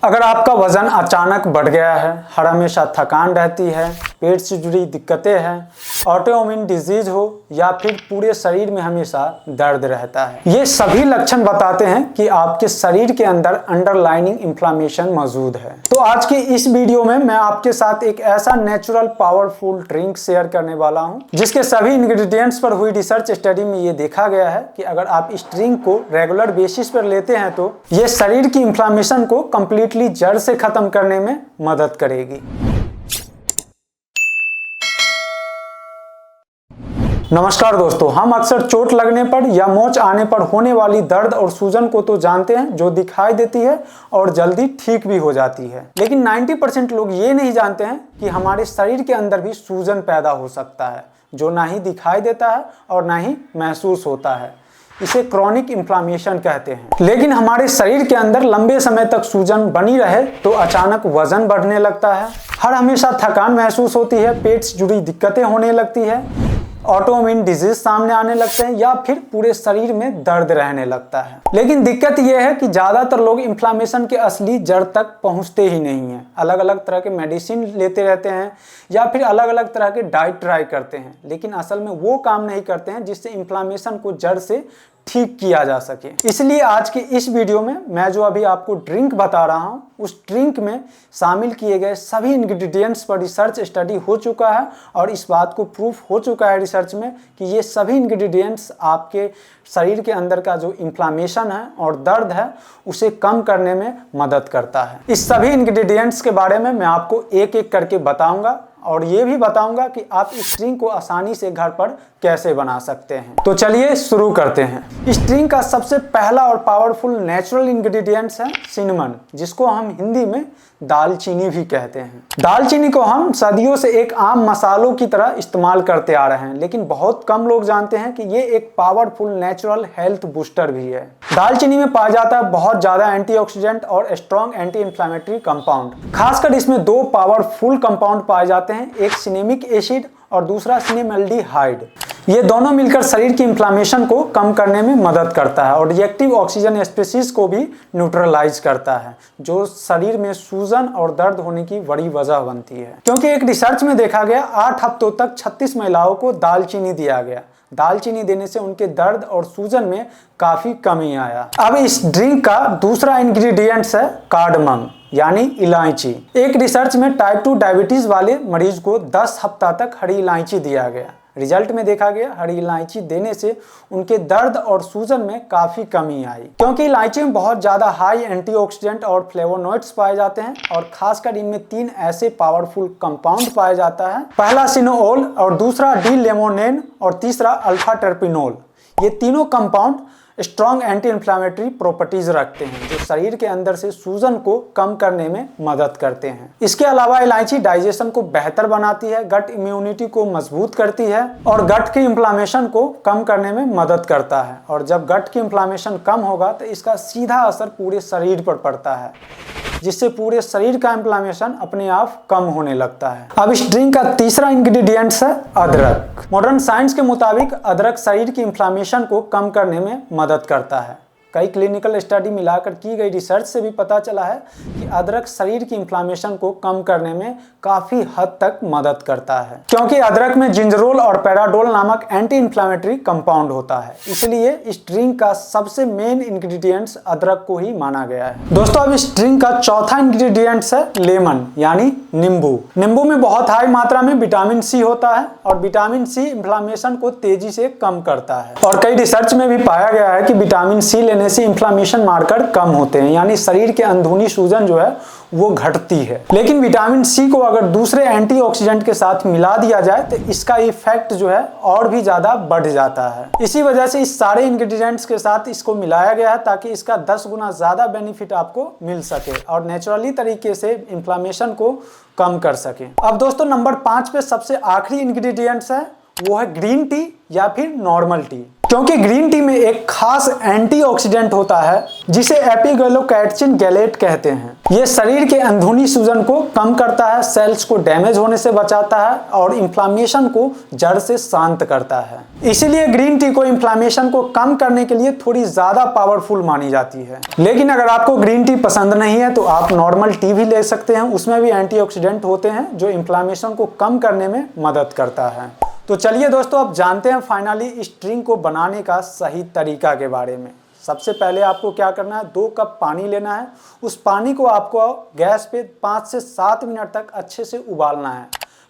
अगर आपका वजन अचानक बढ़ गया है, हर हमेशा थकान रहती है, पेट से जुड़ी दिक्कतें हैं, ऑटोइम्यून डिजीज हो या फिर पूरे शरीर में हमेशा दर्द रहता है, ये सभी लक्षण बताते हैं कि आपके शरीर के अंदर अंडरलाइनिंग इन्फ्लामेशन मौजूद है। तो आज के इस वीडियो में मैं आपके साथ एक ऐसा नेचुरल पावरफुल ड्रिंक शेयर करने वाला हूं जिसके सभी इंग्रेडिएंट्स पर हुई रिसर्च स्टडी में ये देखा गया है कि अगर आप इस ड्रिंक को रेगुलर बेसिस पर लेते हैं तो ये शरीर की इन्फ्लामेशन को कंप्लीटली जड़ से खत्म करने में मदद करेगी। नमस्कार दोस्तों, हम अक्सर चोट लगने पर या मोच आने पर होने वाली दर्द और सूजन को तो जानते हैं, जो दिखाई देती है और जल्दी ठीक भी हो जाती है। लेकिन 90% लोग ये नहीं जानते हैं कि हमारे शरीर के अंदर भी सूजन पैदा हो सकता है, जो ना ही दिखाई देता है और ना ही महसूस होता है। इसे क्रॉनिक इन्फ्लामेशन कहते हैं। लेकिन हमारे शरीर के अंदर लंबे समय तक सूजन बनी रहे तो अचानक वजन बढ़ने लगता है, हर हमेशा थकान महसूस होती है, पेट से जुड़ी दिक्कतें होने लगती है, ऑटोइम्यून डिजीज सामने आने लगते हैं या फिर पूरे शरीर में दर्द रहने लगता है। लेकिन दिक्कत यह है कि ज्यादातर लोग इन्फ्लामेशन के असली जड़ तक पहुंचते ही नहीं हैं। अलग अलग तरह के मेडिसिन लेते रहते हैं या फिर अलग अलग तरह के डाइट ट्राई करते हैं, लेकिन असल में वो काम नहीं करते हैं जिससे इन्फ्लामेशन को जड़ से ठीक किया जा सके। इसलिए आज के इस वीडियो में मैं जो अभी आपको ड्रिंक बता रहा हूं, उस ड्रिंक में शामिल किए गए सभी इंग्रेडिएंट्स पर रिसर्च स्टडी हो चुका है और इस बात को प्रूफ हो चुका है रिसर्च में कि ये सभी इंग्रेडिएंट्स आपके शरीर के अंदर का जो इन्फ्लामेशन है और दर्द है उसे कम करने में मदद करता है। इस सभी इंग्रेडिएंट्स के बारे में मैं आपको एक एक करके बताऊंगा और ये भी बताऊंगा कि आप इस ड्रिंक को आसानी से घर पर कैसे बना सकते हैं। तो चलिए शुरू करते हैं। इस ड्रिंक का सबसे पहला और पावरफुल नेचुरल इंग्रेडिएंट्स है सिनेमन, जिसको हम हिंदी में दालचीनी भी कहते हैं। दालचीनी को हम सदियों से एक आम मसालों की तरह इस्तेमाल करते आ रहे हैं, लेकिन बहुत कम लोग जानते हैं कि ये एक पावरफुल नेचुरल हेल्थ बूस्टर भी है। दालचीनी में पाया जाता है बहुत ज्यादा एंटीऑक्सीडेंट और स्ट्रॉन्ग एंटी इंफ्लेमेटरी कंपाउंड। खासकर इसमें दो पावरफुल कंपाउंड पाए जाते हैं, एक सिनेमिक एसिड और दूसरा सिनेमल्डिहाइड। ये दोनों मिलकर शरीर की इन्फ्लामेशन को कम करने में मदद करता है और रिएक्टिव ऑक्सीजन स्पीशीज को भी न्यूट्रलाइज करता है, जो शरीर में सूजन और दर्द होने की बड़ी वजह बनती है। क्योंकि एक रिसर्च में देखा गया 8 हफ्तों तक 36 महिलाओं को दालचीनी दिया गया। दालचीनी देने से उनके दर्द और सूजन में काफी कमी आया। अब इस ड्रिंक का दूसरा इंग्रेडिएंट्स है कार्डमम यानी इलायची। एक रिसर्च में टाइप 2 डायबिटीज वाले मरीज को 10 हफ्ता तक हरी इलायची दिया गया। रिजल्ट में देखा गया हरी इलायची देने से उनके दर्द और सूजन में काफी कमी आई, क्योंकि इलायची में बहुत ज्यादा हाई एंटीऑक्सीडेंट और फ्लेवोनॉइड्स पाए जाते हैं और खासकर इनमें 3 ऐसे पावरफुल कंपाउंड पाया जाता है। पहला सिनोल और दूसरा डी लेमोनेन और तीसरा अल्फा टर्पिनोल। ये तीनों compound strong anti inflammatory properties रखते हैं, जो शरीर के अंदर से सूजन को कम करने में मदद करते हैं। इसके अलावा इलायची डाइजेशन को बेहतर बनाती है, गट इम्यूनिटी को मजबूत करती है और गट की इंफ्लेमेशन को कम करने में मदद करता है। और जब गट की इंफ्लेमेशन कम होगा तो इसका सीधा असर पूरे शरीर पर पड़ता है, जिससे पूरे शरीर का इन्फ्लेमेशन अपने आप कम होने लगता है। अब इस ड्रिंक का तीसरा इंग्रेडिएंट्स है अदरक। मॉडर्न साइंस के मुताबिक अदरक शरीर की इन्फ्लेमेशन को कम करने में मदद करता है। कई क्लिनिकल स्टडी मिलाकर की गई रिसर्च से भी पता चला है कि अदरक शरीर की इन्फ्लेमेशन को कम करने में काफी हद तक मदद करता है, क्योंकि अदरक में जिंजरोल और पैराडोल नामक एंटी इंफ्लेमेटरी कंपाउंड होता है। इसलिए इस ड्रिंक का सबसे मेन इंग्रेडिएंट्स अदरक को ही माना गया है। दोस्तों, अब इस ड्रिंक का चौथा इंग्रेडिएंट्स है लेमन यानी नींबू। नींबू में बहुत हाई मात्रा में विटामिन सी होता है और विटामिन सी इन्फ्लेमेशन को तेजी से कम करता है। और कई रिसर्च में भी पाया गया है कि विटामिन सी लेने से इन्फ्लेमेशन मार्कर कम होते हैं, यानी शरीर के अंदरूनी सूजन जो है वो घटती है। लेकिन विटामिन सी को अगर दूसरे एंटीऑक्सीडेंट के साथ मिला दिया जाए तो इसका इफेक्ट जो है और भी ज्यादा बढ़ जाता है। इसी वजह से इस सारे इंग्रेडिएंट्स के साथ इसको मिलाया गया है ताकि इसका 10 गुना ज्यादा बेनिफिट आपको मिल सके और नेचुरली तरीके से इन्फ्लेमेशन को कम कर सके। अब दोस्तों, नंबर 5 पे सबसे आखिरी इंग्रेडिएंट्स है वो है ग्रीन टी या फिर नॉर्मल टी। क्योंकि ग्रीन टी में एक खास एंटीऑक्सीडेंट होता है जिसे एपिगैलोकैटचिन गैलेट कहते हैं। यह शरीर के अंदरूनी सूजन को कम करता है, सेल्स को डैमेज होने से बचाता है और इन्फ्लामेशन को जड़ से शांत करता है। इसीलिए ग्रीन टी को इन्फ्लामेशन को कम करने के लिए थोड़ी ज्यादा पावरफुल मानी जाती है। लेकिन अगर आपको ग्रीन टी पसंद नहीं है तो आप नॉर्मल टी भी ले सकते हैं, उसमें भी एंटीऑक्सीडेंट होते हैं जो इन्फ्लामेशन को कम करने में मदद करता है। तो चलिए दोस्तों, अब जानते हैं फाइनली इस ड्रिंक को बनाने का सही तरीका के बारे में। सबसे पहले आपको क्या करना है, 2 कप पानी लेना है। उस पानी को आपको गैस पे 5 से 7 मिनट तक अच्छे से उबालना है।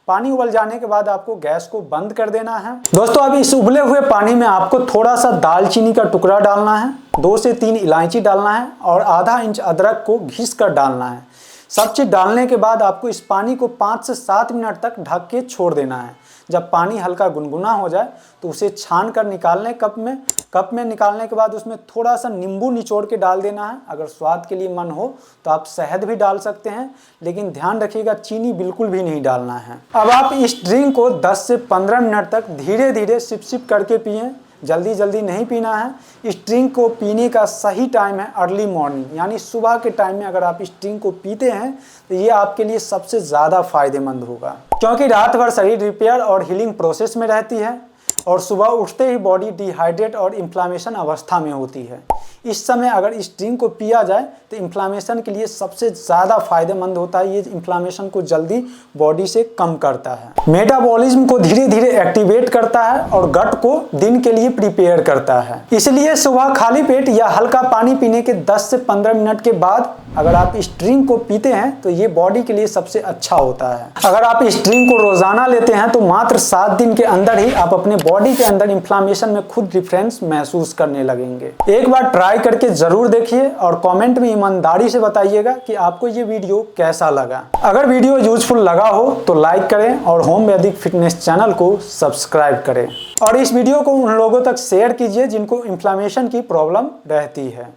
पानी उबल जाने के बाद आपको गैस को बंद कर देना है। दोस्तों, अब इस उबले हुए पानी में आपको थोड़ा सा दालचीनी का टुकड़ा डालना है, 2 से 3 इलायची डालना है और आधा इंच अदरक को घिस कर डालना है। सब चीज़ डालने के बाद आपको इस पानी को 5 से 7 मिनट तक ढक के छोड़ देना है। जब पानी हल्का गुनगुना हो जाए तो उसे छान कर निकाल लें कप में निकालने के बाद उसमें थोड़ा सा नींबू निचोड़ के डाल देना है। अगर स्वाद के लिए मन हो तो आप शहद भी डाल सकते हैं, लेकिन ध्यान रखिएगा चीनी बिल्कुल भी नहीं डालना है। अब आप इस ड्रिंक को 10 से 15 मिनट तक धीरे धीरे सिप सिप करके पिएं, जल्दी जल्दी नहीं पीना है। इस ड्रिंक को पीने का सही टाइम है अर्ली मॉर्निंग, यानी सुबह के टाइम में अगर आप इस ड्रिंक को पीते हैं तो ये आपके लिए सबसे ज़्यादा फायदेमंद होगा, क्योंकि रात भर शरीर रिपेयर और हीलिंग प्रोसेस में रहती है और सुबह उठते ही बॉडी डिहाइड्रेट और इन्फ्लामेशन अवस्था में होती है। इस समय अगर इस ड्रिंक को पिया जाए तो इन्फ्लामेशन के लिए सबसे ज़्यादा फायदेमंद होता है। ये इन्फ्लामेशन को जल्दी बॉडी से कम करता है, मेटाबॉलिज्म को धीरे धीरे एक्टिवेट करता है और गट को दिन के लिए प्रिपेयर करता है। इसलिए सुबह खाली पेट या हल्का पानी पीने के 10 से 15 मिनट के बाद अगर आप इस ड्रिंक को पीते हैं तो ये बॉडी के लिए सबसे अच्छा होता है। अगर आप इस ड्रिंक को रोजाना लेते हैं तो मात्र 7 दिन के अंदर ही आप अपने बॉडी के अंदर इन्फ्लामेशन में खुद डिफरेंस महसूस करने लगेंगे। एक बार ट्राई करके जरूर देखिए और कमेंट में ईमानदारी से बताइएगा कि आपको ये वीडियो कैसा लगा। अगर वीडियो यूजफुल लगा हो तो लाइक करें और होम वैदिक फिटनेस चैनल को सब्सक्राइब करें और इस वीडियो को उन लोगों तक शेयर कीजिए जिनको इन्फ्लामेशन की प्रॉब्लम रहती है।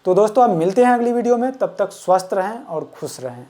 तो दोस्तों, अब मिलते हैं अगली वीडियो में, तब तक स्वस्थ रहें और खुश रहें।